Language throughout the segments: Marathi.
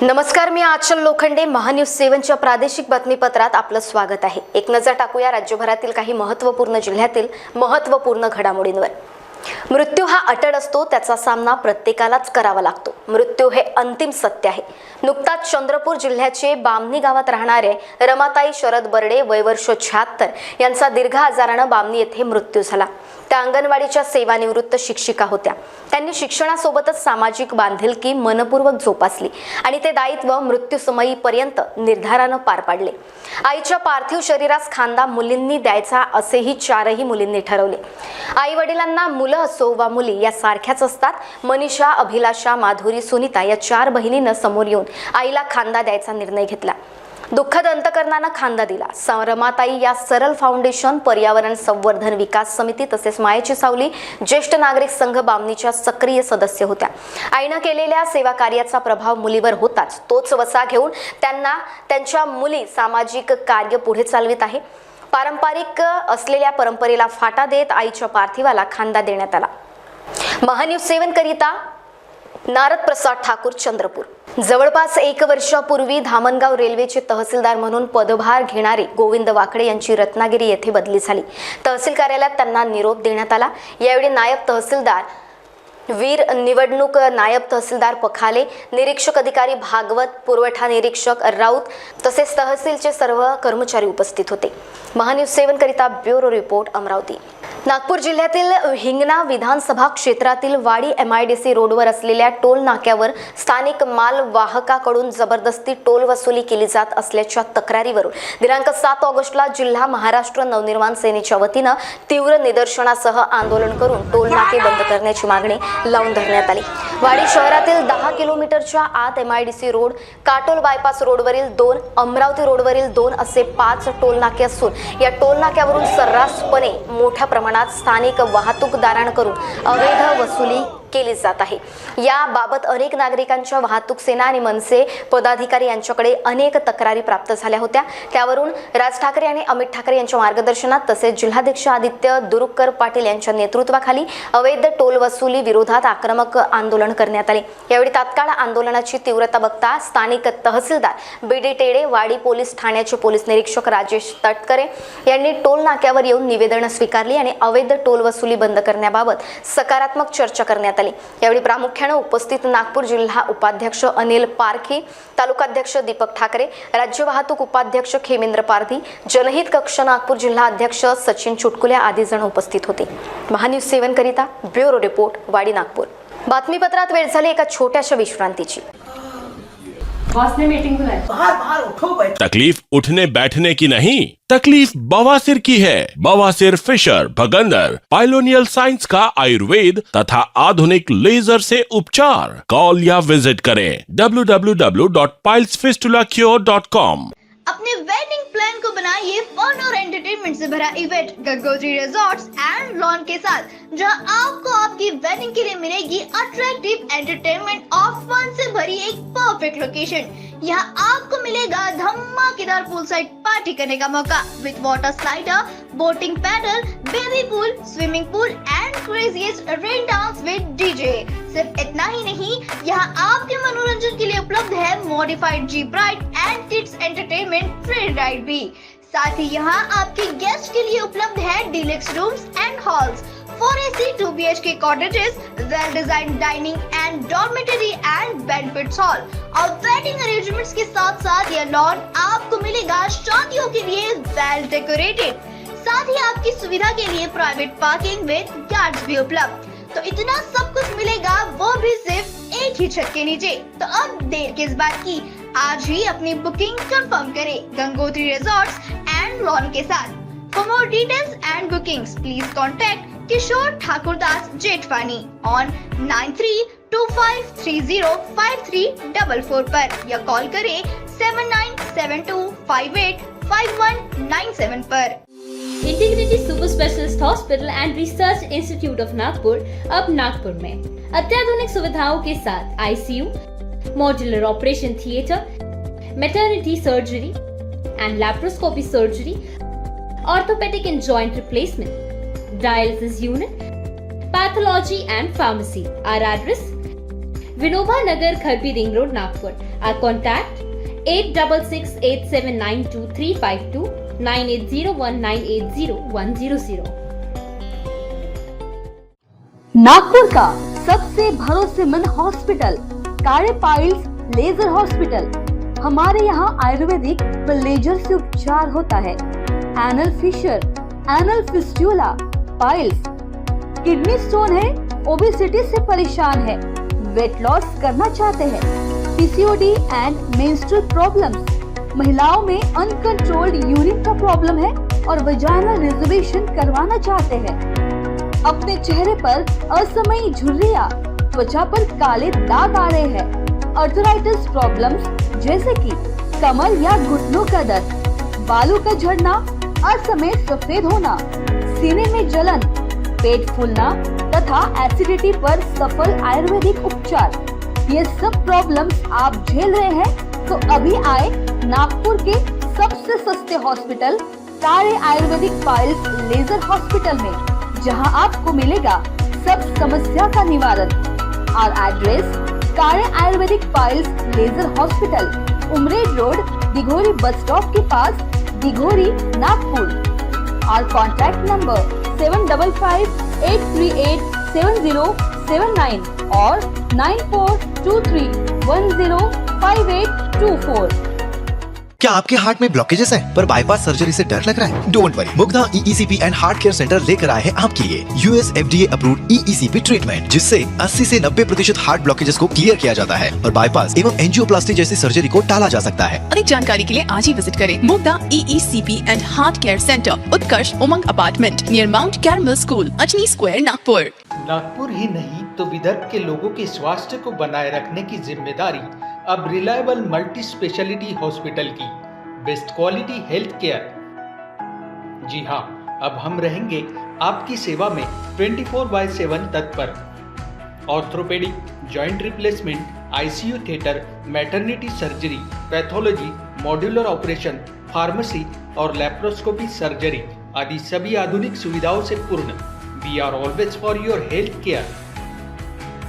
नमस्कार, मी आचल लोखंडे. महान्यूज 7च्या प्रादेशिक बातमीपत्रात आपलं स्वागत आहे. एक नजर टाकूया राज्यभरातील काही महत्त्वपूर्ण जिल्ह्यातील महत्त्वपूर्ण घडामोडींवर. मृत्यू हा अटळ असतो, त्याचा सामना प्रत्येकालाच करावा लागतो. मृत्यू हे अंतिम सत्य आहे. नुकताच चंद्रपूर जिल्ह्याचे बामणी गावात राहणारे रमाताई शरद बर्डे वय वर्ष 76 यांचा दीर्घ आजारानं बामणी येथे मृत्यू झाला. त्या अंगणवाडीच्या सेवानिवृत्त शिक्षिका होत्या. त्यांनी शिक्षणासोबतच सामाजिक बांधिलकी मनपूर्वक जोपासली आणि ते दायित्व मृत्यूसमयीपर्यंत निर्धारानं पार पाडले. आईच्या पार्थिव शरीरास खांदा मुलींनी द्यायचा असेही 4ही मुलींनी ठरवले. आई वडिलांना मुलं असो वा मुली या सारख्याच असतात. मनीषा, अभिलाषा, माधुरी, सुनीता या 4 बहिणींना समोर येऊन आईला खांदा द्यायचा निर्णय घेतला. दुःखद अंतकरणानं खांदा दिला. रमाताई या सरल फाउंडेशन, पर्यावरण संवर्धन विकास समिती तसेच मायेची सावली ज्येष्ठ नागरिक संघ बामणीच्या सक्रिय सदस्य होत्या. आईनं केलेल्या सेवा कार्याचा प्रभाव मुलीवर होताच तोच वसा घेऊन त्यांच्या मुली सामाजिक कार्य पुढे चालवित आहे. पारंपरिक असलेल्या परंपरेला फाटा देत आईच्या पार्थिवाला खांदा देण्यात आला. महान्यूज 7 करिता नारद प्रसाद ठाकूर, चंद्रपूर. जवळपास 1 वर्षापूर्वी धामणगाव रेल्वेचे तहसीलदार म्हणून पदभार घेणारे गोविंद वाकडे यांची रत्नागिरी येथे बदली झाली. तहसील कार्यालयात त्यांना निरोप देण्यात आला. यावेळी नायब तहसीलदार वीर, निवडणूक नायब तहसीलदार पखाले, निरीक्षक अधिकारी भागवत, पुरवठा निरीक्षक राऊत तसेच तहसीलचे सर्व कर्मचारी उपस्थित होते. महान्यूज 7 करिता ब्युरो रिपोर्ट, अमरावती. नागपूर जिल्ह्यातील हिंगणा विधानसभा क्षेत्रातील वाडी MIDC रोडवर असलेल्या टोल नाक्यावर स्थानिक माल वाहकाकडून जबरदस्ती टोल वसुली केली जात असल्याच्या तक्रारीवरून दिनांक 7 ऑगस्टला जिल्हा महाराष्ट्र नवनिर्माण सेनेच्या वतीनं तीव्र निदर्शनासह आंदोलन करून टोल नाके बंद करण्याची मागणी लावून धरण्यात आली. वाडी शहरातील 10 किलोमीटरच्या आत MIDC रोड, काटोल बायपास रोडवरील 2, अमरावती रोडवरील 2 असे 5 टोल नाके असून या टोल नाक्यावरून सर्रासपणे मोठ्या प्रमाणात स्थानिक वाहतूकदारांकडून अवैध वसुली केली जात आहे. याबाबत अनेक नागरिकांच्या वाहतूक सेना आणि मनसे पदाधिकारी यांच्याकडे अनेक तक्रारी प्राप्त झाल्या होत्या. त्यावरून राज ठाकरे आणि अमित ठाकरे यांच्या मार्गदर्शनात तसेच जिल्हाध्यक्ष आदित्य दुरुक्कर पाटील यांच्या नेतृत्वाखाली अवैध टोल वसुली विरोधात आक्रमक आंदोलन करण्यात आले. यावेळी तात्काळ आंदोलनाची तीव्रता बघता स्थानिक तहसीलदार BD टेडे, वाडी पोलीस ठाण्याचे पोलीस निरीक्षक राजेश तटकरे यांनी टोल नाक्यावर येऊन निवेदन स्वीकारली आणि अवैध टोल वसुली बंद करण्याबाबत सकारात्मक चर्चा करण्यात आली. यावेळी प्रामुख्याने उपस्थित नागपूर जिल्हा उपाध्यक्ष अनिल पारखी, तालुकाध्यक्ष दीपक ठाकरे, राज्य वाहतूक उपाध्यक्ष खेमेंद्र पारधी, जनहित कक्ष नागपूर जिल्हा अध्यक्ष सचिन चुटकुले आदी जण उपस्थित होते. महान्यूज 7 करिता ब्युरो रिपोर्ट, वाडी, नागपूर. बातमीपत्रात वेळ झाली एका छोट्याशा विश्रांतीची. बॉस ने मीटिंग बुलाई. बाहर उठो बैठ. तकलीफ उठने बैठने की नहीं, तकलीफ बवासीर की है. बवासीर, फिशर, भगंदर, पाइलोनियल साइंस का आयुर्वेद तथा आधुनिक लेजर से उपचार. कॉल या विजिट करें www.pilesfistulacure.com. अपने वेडिंग प्लान को बनाइए फन और एंटरटेनमेंट से भरा event Gangotri resorts and lawn के साथ, जहां आपको आपकी वेडिंग के लिए मिलेगी अट्रैक्टिव एंटरटेनमेंट और फन से भरी एक परफेक्ट लोकेशन. यहाँ आपको मिलेगा धमाकेदार पूल साइड पार्टी करने का मौका with water slider, boating paddle, baby pool, swimming pool and craziest rain dance with DJ. सिर्फ इतना ही नहीं, यहाँ आपके मनोरंजन के लिए उपलब्ध है modified jeep ride end kids entertainment free ride भी. साथ ही यहाँ आपके गेस्ट के लिए उपलब्ध है deluxe rooms end halls, 4 AC 2 BHK cottages, well designed dining and dormitory and banquet hall. और वेडिंग अरेंजमेंट्स के साथ साथ यह लॉन आपको मिलेगा शादियों के लिए वेल डेकोरेटेड. साथ ही आपकी सुविधा के लिए प्राइवेट पार्किंग विद गार्ड्स भी उपलब्ध. तो इतना सब कुछ मिलेगा, वो भी सिर्फ एक ही छत के नीचे. तो अब देर किस बात की, आज ही अपनी बुकिंग कंफर्म करें गंगोत्री रिजॉर्ट्स एंड लॉन के साथ. For more details and bookings please contact Kishore Thakurdas Jethwani on 9325305344 पर या कॉल करें 7972585197 पर. Integrity super specialist hospital and research institute of Nagpur अब नागपुर में अत्याधुनिक सुविधाओं के साथ ICU, modular operation theatre, maternity surgery and laparoscopy surgery, orthopaedic and joint replacement, dialysis unit, pathology and pharmacy. Our address, Vinoba Nagar, Kharbi Ring Road, Nagpur. Our contact 8668792352 9801980100. Nagpur का सबसे भरोसेमंद हॉस्पिटल कार्य पाइल्स लेजर हॉस्पिटल। हमारे यहाँ आयुर्वेदिक व लेजर से उपचार होता है। Anal fissure, anal fistula, piles, kidney stone है, ओबेसिटी से परेशान है, वेट लॉस करना चाहते हैं, पीसीओडी एंड मेंस्ट्रुअल प्रॉब्लम्स, महिलाओं में अनकंट्रोल्ड यूरिन का प्रॉब्लम है और वजाइनल रिजर्वेशन करवाना चाहते हैं, अपने चेहरे पर असमयी झुर्रियां, त्वचा पर काले दाग आ रहे हैं, अर्थराइटिस प्रॉब्लम्स जैसे कि कमर या घुटनों का दर्द, बालों का झड़ना, असमय सफेद होना, सीने में जलन, पेट फूलना तथा एसिडिटी पर सफल आयुर्वेदिक उपचार, ये सब प्रॉब्लम्स आप झेल रहे हैं तो अभी आए नागपुर के सबसे सस्ते हॉस्पिटल कार्य आयुर्वेदिक पाइल्स लेजर हॉस्पिटल में, जहां आपको मिलेगा सब समस्या का निवारण। और एड्रेस कार्य Ayurvedic piles laser hospital, Umred road, Dighori bus stop के पास, दिघोरी, नागपुर। और कॉन्टैक्ट नंबर 7538387079 और 9423105824। क्या आपके हार्ट में ब्लॉकेजेस हैं पर बाईपास सर्जरी से डर लग रहा है? Don't worry, Mugdha EECP and heart care centre लेकर आए हैं आपके लिए US FDA approved EECP treatment, जिससे 80 से 90% हार्ट ब्लॉकेजेस को क्लियर किया जाता है और बाईपास एवं एंजियोप्लास्टी जैसी सर्जरी को टाला जा सकता है। अधिक जानकारी के लिए आज ही विजिट करें Mugdha EECP and heart care centre, Utkarsh Umang apartment near Mount Carmel school, Ajni square, Nagpur. Nagpur ही नहीं तो विदर्भ के लोगों के स्वास्थ्य को बनाए रखने की जिम्मेदारी अब रिलायबल मल्टी स्पेशलिटी हॉस्पिटल की, बेस्ट क्वालिटी हेल्थ केयर। जी हाँ, अब हम रहेंगे आपकी सेवा में 24/7 तत्पर। Orthopaedic, joint replacement, ICU theatre, maternity surgery, pathology, modular operation, pharmacy और लैप्रोस्कोपी सर्जरी आदि सभी आधुनिक सुविधाओं से पूर्ण। We are always for your health care.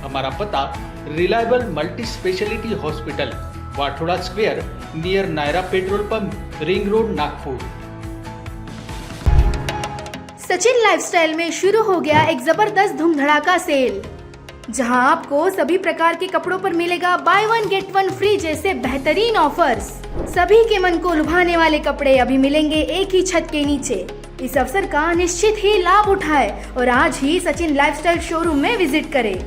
हमारा पता reliable multi speciality hospital, Wathoda square, near Nayara petrol pump, ring road, Nagpur. Sachin lifestyle में शुरू हो गया एक जबरदस्त धूम धड़ाका सेल, जहां आपको सभी प्रकार के कपड़ों पर मिलेगा बाय 1 गेट 1 फ्री जैसे बेहतरीन ऑफर्स। सभी के मन को लुभाने वाले कपड़े अभी मिलेंगे एक ही छत के नीचे। इस अवसर का निश्चित ही लाभ उठाए और आज ही सचिन लाइफस्टाइल शोरूम में विजिट करें।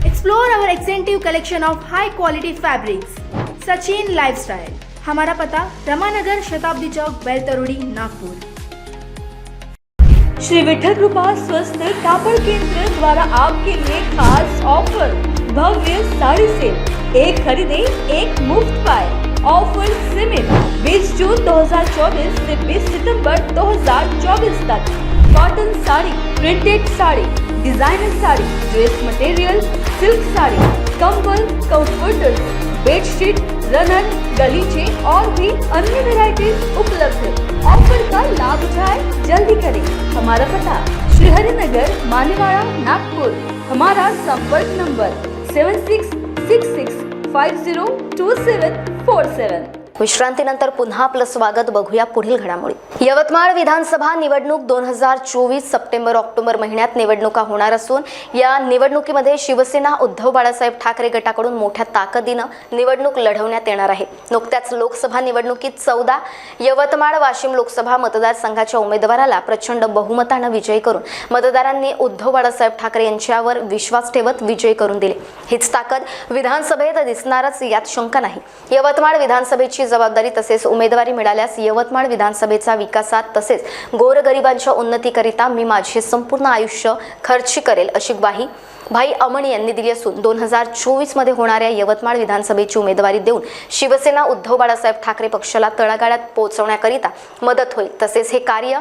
Explore our extensive collection of high quality fabrics. Sachin lifestyle, हमारा पता रमानगर, शताब्दी चौक, बेलतरोड़ी, नागपुर। श्री विठल कृपा स्वस्थ कापड़ केंद्र द्वारा आपके लिए खास ऑफर, भव्य साड़ी सेल, एक खरीदे एक मुफ्त पाए। ऑफर सीमित 20 जून 2024 से 20 सितंबर 2024 तक। Cotton sari, printed sari, designer sari, dress material, silk sari, कंबल, कंफर्टर, बेडशीट, रनर, गलीचे और भी अन्य वैरायटीज उपलब्ध है। ऑफर का लाभ उठाए, जल्दी करें। हमारा पता श्री हरिनगर, मानेवाड़ा, नागपुर। हमारा संपर्क नंबर 7666502747। विश्रांतीनंतर पुन्हा आपलं स्वागत। बघूया पुढील घडामोडी। यवतमाळ विधानसभा निवडणूक 2024 सप्टेंबर-ऑक्टोबर महिन्यात निवडणुका होणार असून या निवडणुकीमध्ये शिवसेना उद्धव बाळासाहेब ठाकरे गटाकडून मोठ्या ताकदीनं निवडणूक लढवण्यात येणार आहे। नुकत्याच लोकसभा निवडणुकीत 14 यवतमाळ वाशिम लोकसभा मतदारसंघाच्या उमेदवाराला प्रचंड बहुमतानं विजयी करून मतदारांनी उद्धव बाळासाहेब ठाकरे यांच्यावर विश्वास ठेवत विजयी करून दिले। हीच ताकद विधानसभेत दिसणारच यात शंका नाही। यवतमाळ विधानसभेची जबाबदारी तसेच उमेदवारी मिळाल्यास यवतमाळ विधानसभेचा विकासात तसेच गोरगरिबांच्या उन्नतीकरिता मी माझे संपूर्ण आयुष्य खर्च करेल अशी ग्वाही भाई अमन यांनी दिली असून 2024 मध्ये होणाऱ्या यवतमाळ विधानसभेची उमेदवारी देऊन शिवसेना उद्धव बाळासाहेब ठाकरे पक्षाला तळागाळात पोहोचवण्याकरिता मदत होईल। तसेच हे कार्य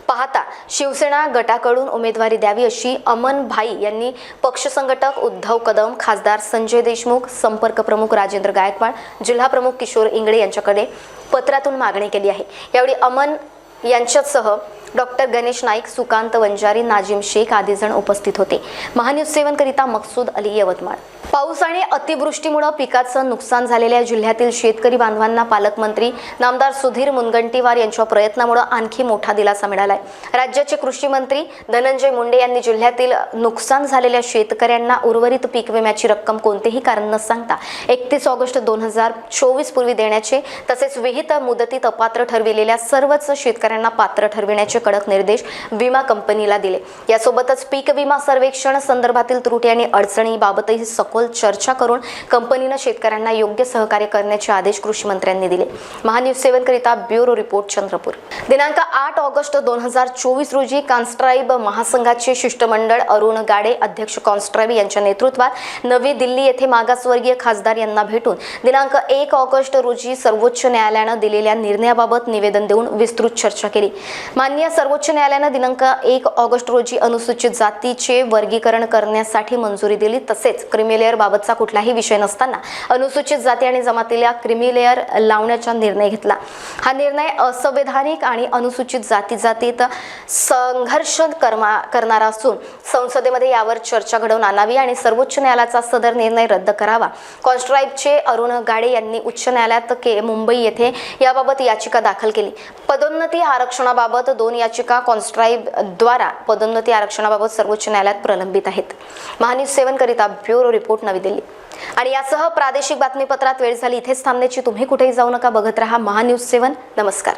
पाहता शिवसेना गटाकडून उमेदवारी द्यावी अशी अमन भाई यांनी पक्ष संघटक उद्धव कदम, खासदार संजय देशमुख, संपर्क प्रमुख राजेंद्र गायकवाड, जिल्हा प्रमुख किशोर इंगळे यांच्याकडे पत्रातून मागणी केली आहे। यावेळी अमन यांच्यासह डॉक्टर गणेश नाईक, सुकांत वंजारी, नाजिम शेख आदी जण उपस्थित होते. महान्यूज 7 करिता मकसूद अली, यवतमाळ. पाऊस आणि अतिवृष्टीमुळे पिकाचं नुकसान झालेल्या जिल्ह्यातील शेतकरी बांधवांना पालकमंत्री नामदार सुधीर मुनगंटीवार यांच्या प्रयत्नामुळे आणखी मोठा दिलासा मिळालाय. राज्याचे कृषी मंत्री धनंजय मुंडे यांनी जिल्ह्यातील नुकसान झालेल्या शेतकऱ्यांना उर्वरित पीक विम्याची रक्कम कोणतेही कारण न सांगता 31 ऑगस्ट 2024 पूर्वी देण्याचे तसेच विहित मुदतीत अपात्र ठरविलेल्या सर्वच शेतकऱ्यांना पात्र ठरविण्याचे कडक निर्देश विमा कंपनीला दिले. यासोबतच पीक विमा सर्वेक्षण संदर्भातील त्रुटी आणि अडचणीबाबतही सखोल चर्चा करून कंपनीने शेतकऱ्यांना योग्य सहकार्य करण्याचे आदेश कृषी मंत्र्यांनी दिले. महान्यूज 7 करिता ब्युरो रिपोर्ट, चंद्रपूर. दिनांक 8 ऑगस्ट 2024 रोजी कॉन्स्ट्राईब महासंघाचे शिष्टमंडळ अरुण गाडे, अध्यक्ष कॉन्स्ट्राईब यांच्या नेतृत्वात नवी दिल्ली येथे मागासवर्गीय खासदार यांना भेटून दिनांक 1 ऑगस्ट रोजी सर्वोच्च न्यायालयाने दिलेल्या निर्णयाबाबत निवेदन देऊन विस्तृत चर्चा केली. माननीय सर्वोच्च न्यायालयाने दिनांक 1 ऑगस्ट रोजी अनुसूचित जातीचे वर्गीकरण करण्यासाठी मंजुरी दिली. तसेच क्रीमी लेअर बाबतचा कुठलाही विषय नसताना अनुसूचित जाती आणि जमातीला क्रीमी लेअर लावण्याचा निर्णय घेतला. हा निर्णय असंवैधानिक आणि अनुसूचित जातीत संघर्ष करणारा असून संसदेमध्ये यावर चर्चा घडवून आणावी आणि सर्वोच्च न्यायालयाचा सदर निर्णय रद्द करावा. कॉन्स्ट्राईबचे अरुण गाडे यांनी उच्च न्यायालयात मुंबई येथे याबाबत याचिका दाखल केली. पदोन्नती आरक्षणाबाबत 2 याचिका कॉन्स्ट्राईबद्वारा पदोन्नती आरक्षणाबाबत सर्वोच्च न्यायालयात प्रलंबित आहेत. महान्यूज 7 करिता ब्युरो रिपोर्ट, नवी दिल्ली. आणि यासह प्रादेशिक बातमीपत्रात वेळ झाली इथेच थांबण्याची. तुम्ही कुठेही जाऊ नका, बघत रहा महान्यूज 7. नमस्कार.